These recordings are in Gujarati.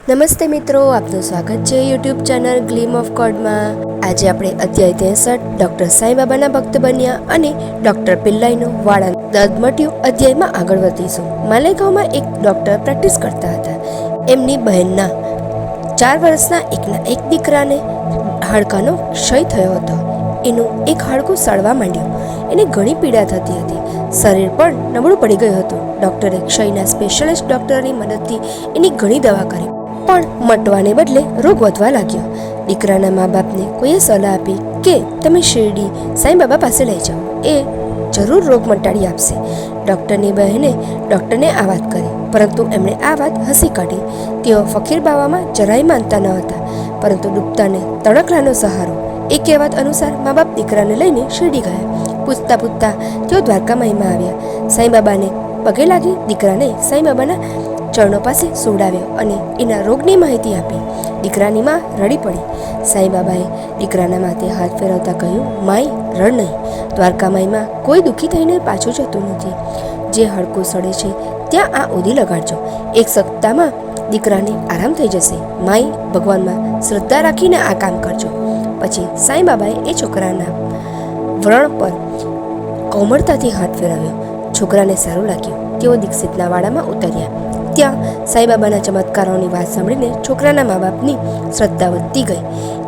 નમસ્તે મિત્રો, આપનું સ્વાગત છે યુટ્યુબ ચેનલ ગ્લીમ ઓફ ગોડમાં। આજે આપણે અધ્યાય 63 ડૉક્ટર સાંઈબાબાના ભક્ત બન્યા અને ડૉક્ટર પિલ્લાઈનું વાળા દર્દ મટ્યું અધ્યાયમાં આગળ વધીશું। માલેગાંવમાં એક ડૉક્ટર પ્રેક્ટિસ કરતા હતા। એમની બહેનના 4 વર્ષના એક દીકરાને હાડકાનો ક્ષય થયો હતો। એનું એક હાડકું સડવા માંડ્યું। એને ઘણી પીડા થતી હતી। શરીર પણ નબળું પડી ગયું હતું। ડૉક્ટરે ક્ષયના સ્પેશિયાલિસ્ટ ડૉક્ટરની મદદથી એની ઘણી દવા કરી, પણ મટવાને બદલે રોગ વધવા લાગ્યો। દીકરાના મા બાપને કોઈએ સલાહ આપી કે તમે શિરડી સાંઈબાબા પાસે લઈ જાઓ, એ જરૂર રોગ મટાડી આપશે। ડૉક્ટરની બહેને ડૉક્ટરને આ વાત કરી, પરંતુ એમણે આ વાત હસી કાઢી। તેઓ ફકીર બાવામાં જરાય માનતા ન હતા, પરંતુ ડૂબતાને તણખલાનો સહારો, એ કહેવત અનુસાર મા બાપ દીકરાને લઈને શિરડી ગયા। પૂછતા પૂછતા તેઓ દ્વારકામાઈમાં આવ્યા। સાંઈબાબાને પગે લાગી દીકરાને સાંઈબાબાના ચરણો પાસે સુવડાવ્યો અને એના રોગની માહિતી આપી। દીકરાની માં રડી પડી। સાંઈબાબાએ દીકરાના માથે હાથ ફેરવતા કહ્યું, માય રડ નહીં, દ્વારકામાઈમાં કોઈ દુઃખી થઈને પાછું જતું નથી। જે હડકું સડે છે ત્યાં આ ઉધી લગાડજો, 1 સપ્તાહમાં દીકરાને આરામ થઈ જશે। માય ભગવાનમાં શ્રદ્ધા રાખીને આ કામ કરજો। પછી સાંઈબાબાએ એ છોકરાના વ્રણ પર કોમળતાથી હાથ ફેરવ્યો। છોકરાને સારું લાગ્યું। તેઓ દીક્ષિતના વાડામાં ઉતર્યા। ત્યાં સાંઈબાબાના ચમત્કારોની વાત સાંભળીને છોકરાના મા બાપની શ્રદ્ધા વધતી ગઈ।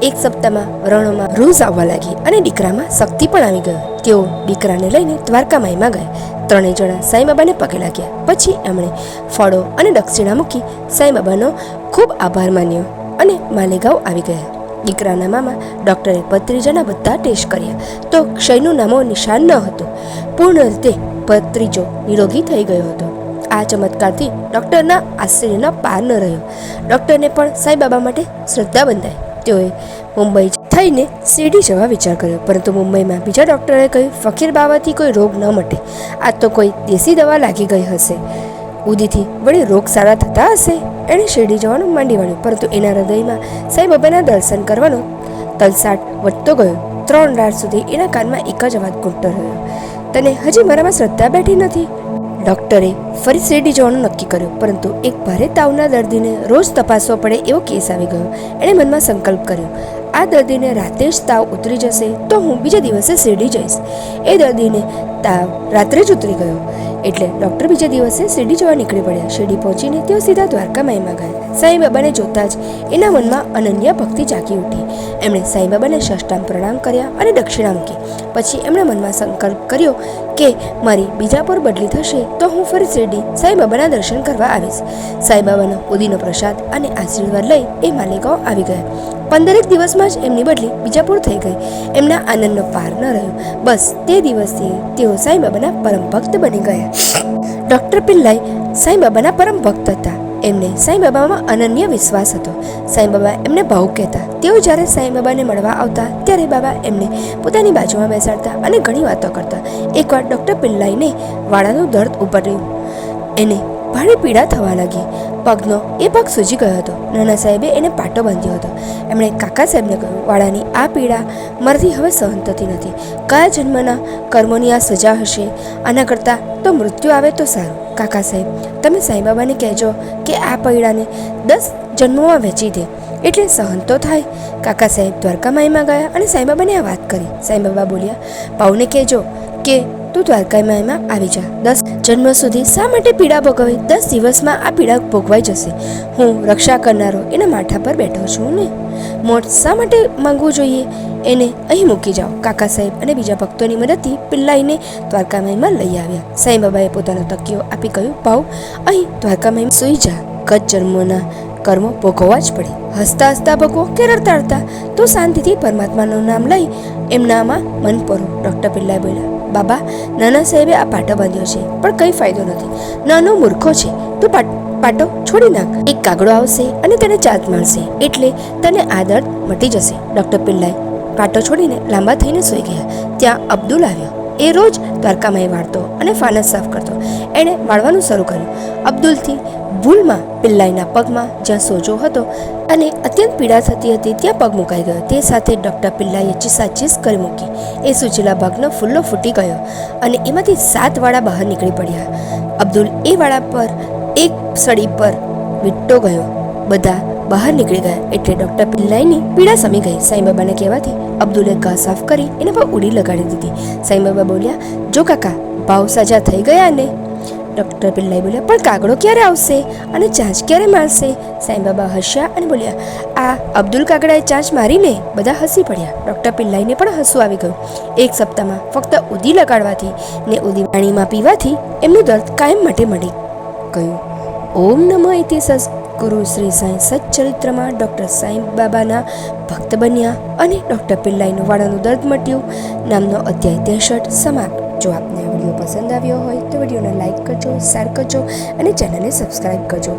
1 સપ્તાહમાં વ્રણોમાં રૂઝ આવવા લાગી અને દીકરામાં શક્તિ પણ આવી ગયો। તેઓ દીકરાને લઈને દ્વારકામાઈમાં ગયા। 3 જણા સાંઈબાબાને પગે લાગ્યા। પછી એમણે ફળો અને દક્ષિણા મૂકી સાંઈબાબાનો ખૂબ આભાર માન્યો અને માલેગાંવ આવી ગયા। દીકરાના મામા ડૉક્ટરે ભત્રીજાના બધા ટેસ્ટ કર્યા તો ક્ષયનું નામો નિશાન ન હતું। પૂર્ણ રીતે ભત્રીજો નિરોગી થઈ ગયો હતો। આ ચમત્કારથી ડૉક્ટરના આશ્ચર્યનો પાર ન રહ્યો। ડૉક્ટરને પણ સાંઈબાબા માટે શ્રદ્ધા બંધાઈ। તેઓએ મુંબઈ થઈને શિરડી જવા વિચાર કર્યો, પરંતુ મુંબઈમાં બીજા ડૉક્ટરે કહ્યું, ફકીર બાવાથી કોઈ રોગ ન મટે, આ તો કોઈ દેશી દવા લાગી ગઈ હશે। ઉદીથી વળી રોગ સારા થતા હશે। એણે શિરડી જવાનું માંડી વાળ્યું, પરંતુ એના હૃદયમાં સાંઈબાબાના દર્શન કરવાનો તલસાટ વધતો ગયો। 3 રાત સુધી એના કાનમાં એક જ અવાજ ગૂંજતો રહ્યો, તને હજી મારામાં શ્રદ્ધા બેઠી નથી? ડૉક્ટરે ફરી શિરડી જવાનું નક્કી કર્યું, પરંતુ એક ભારે તાવના દર્દીને રોજ તપાસવો પડે એવો કેસ આવી ગયો। એણે મનમાં સંકલ્પ કર્યો, આ દર્દીને રાતે જ તાવ ઉતરી જશે તો હું બીજા દિવસે શિરડી જઈશ। એ દર્દીને તાવ રાત્રે જ ઉતરી ગયો, એટલે ડૉક્ટર બીજા દિવસે શિરડી જવા નીકળી પડ્યા। શિરડી પહોંચીને તેઓ સીધા દ્વારકામાઈમાં ગયા। સાંઈબાબાને જોતા જ એના મનમાં અનન્ય ભક્તિ જાગી ઉઠી। એમણે સાંઈબાબાને સાષ્ટાંગ પ્રણામ કર્યા અને દક્ષિણા મૂકી। પછી એમણે મનમાં સંકલ્પ કર્યો કે મારી બીજાપુર બદલી થશે તો હું ફરી શિરડી સાંઈબાબાના દર્શન કરવા આવીશ। સાંઈબાબાનો ઉદીનો પ્રસાદ અને આશીર્વાદ લઈ એ માલેગાંવ આવી ગયા। 15 દિવસમાં જ એમની બદલી બીજાપુર થઈ ગઈ। એમના આનંદનો પાર ન રહ્યો। બસ તે દિવસથી તેઓ સાંઈબાબાના પરમ ભક્ત બની ગયા। ડૉક્ટર પિલ્લાઈ સાંઈબાબાના પરમ ભક્ત હતા। એમને સાંઈબાબામાં અનન્ય વિશ્વાસ હતો। સાંઈબાબા એમને ભાવુક કહેતા। તેઓ જ્યારે સાંઈબાબાને મળવા આવતા ત્યારે બાબા એમને પોતાની બાજુમાં બેસાડતા અને ઘણી વાતો કરતા। એકવાર ડૉક્ટર પિલ્લાઈને વાળાનું દર્દ ઉપડ્યું। એને ભારે પીડા થવા લાગી। પગનો એ પગ સૂજી ગયો હતો। નાના સાહેબે એને પાટો બાંધ્યો હતો। એમણે કાકા સાહેબને કહ્યું, વાળાની આ પીડા મારાથી હવે સહન થતી નથી। કયા જન્મના કર્મોની આ સજા હશે? આના કરતાં તો મૃત્યુ આવે તો સારું। કાકા સાહેબ, તમે સાંઈબાબાને કહેજો કે આ પીડાને 10 જન્મોમાં વહેંચી દે, એટલે સહન તો થાય। કાકા સાહેબ દ્વારકામાઈમાં ગયા અને સાંઈબાબાને આ વાત કરી। સાંઈબાબા બોલ્યા, પાઉને કહેજો કે તું દ્વારકામાઈમાં આવી જા। 10 જન્મ સુધી શા માટે પીડા ભોગવી? 10 દિવસમાં આ પીડા ભોગવાઈ જશે। હું રક્ષા કરનારો એના માથા પર બેઠો છું ને, મોત શા માટે માંગવું જોઈએ? એને અહીં મૂકી જાઓ। કાકા સાહેબ અને બીજા ભક્તોની મદદથી પિલ્લાઈને દ્વારકામાઈમાં લઈ આવ્યા। સાંઈબાબાએ પોતાનો તકિયો આપી કહ્યું, પાઉ અહીં દ્વારકામાઈમાં સૂઈ જા। ગત જન્મોના કર્મો ભોગવવા જ પડે। હસતા હસતા ભોગવો કે રડતા રડતા, તો શાંતિથી પરમાત્માનું નામ લઈ એમનામાં મન પરો। ડૉક્ટર પિલ્લાઈ બોલ્યા, બાબા, નાના સાહેબે આ પાટો બાંધ્યો છે પણ કંઈ ફાયદો નથી। નાનો મૂર્ખો છે, તું પાટો છોડી નાખ। એક કાગડો આવશે અને તને ચાંચ મારશે, એટલે તને આ દર્દ મટી જશે। ડૉક્ટર પિલ્લાઈ પાટો છોડીને લાંબા થઈને સૂઈ ગયા। ત્યાં અબ્દુલ આવ્યો। એ રોજ દ્વારકામાઈ વાળતો અને ફાનસ સાફ કરતો। એણે વાળવાનું શરૂ કર્યું। અબ્દુલથી ભૂલમાં પિલ્લાઈના પગમાં જ્યાં સોજો હતો અને અત્યંત પીડા થતી હતી ત્યાં પગ મુકાઈ ગયો। તે સાથે ડૉક્ટર પિલ્લાઈએ ચીસાચીસ કરી મૂકી। એ સૂચેલા ભાગનો ફૂલ્લો ફૂટી ગયો અને એમાંથી 7 વાળા બહાર નીકળી પડ્યા। અબ્દુલ એ વાળા પર એક સળી પર વીંટતો ગયો। બધા બહાર નીકળી ગયા એટલે ડૉક્ટર પિલ્લાઈની પીડા સમી ગઈ. સાંઈબાબાને કહેવાથી અબ્દુલે ઘા સાફ કરી એના પર ઉડી લગાડી દીધી. સાંઈબાબા બોલ્યા, જો કાકા ભાવ સાજા થઈ ગયા ને? ડૉક્ટર પિલ્લાઈ બોલ્યા, પણ કાગડો ક્યારે આવશે અને ચાંચ ક્યારે મારશે? સાંઈબાબા હસ્યા અને બોલ્યા, આ અબ્દુલ કાગડાએ ચાંચ મારીને. બધા હસી પડ્યા. ડૉક્ટર પિલ્લાઈને પણ હસવું આવી ગયું. એક સપ્તાહમાં ફક્ત ઉદી લગાડવાથી ને ઉદી પાણીમાં પીવાથી એમનું દર્દ કાયમ માટે મળી ગયું. ઓમ નમઃ ઇતિ સદગુરુ શ્રી સાંઈ સચ્ચરિત્રમાં ડૉક્ટર સાંઈબાબાના ભક્ત બન્યા અને ડૉક્ટર પિલ્લાઈનું વાળાનું દર્દ મટ્યું નામનો અધ્યાય 63 સમાપ્ત. જો આપને આ વિડીયો પસંદ આવ્યો હોય તો વિડીયોને લાઇક કરજો, શેર કરજો અને ચેનલને સબસ્ક્રાઈબ કરજો.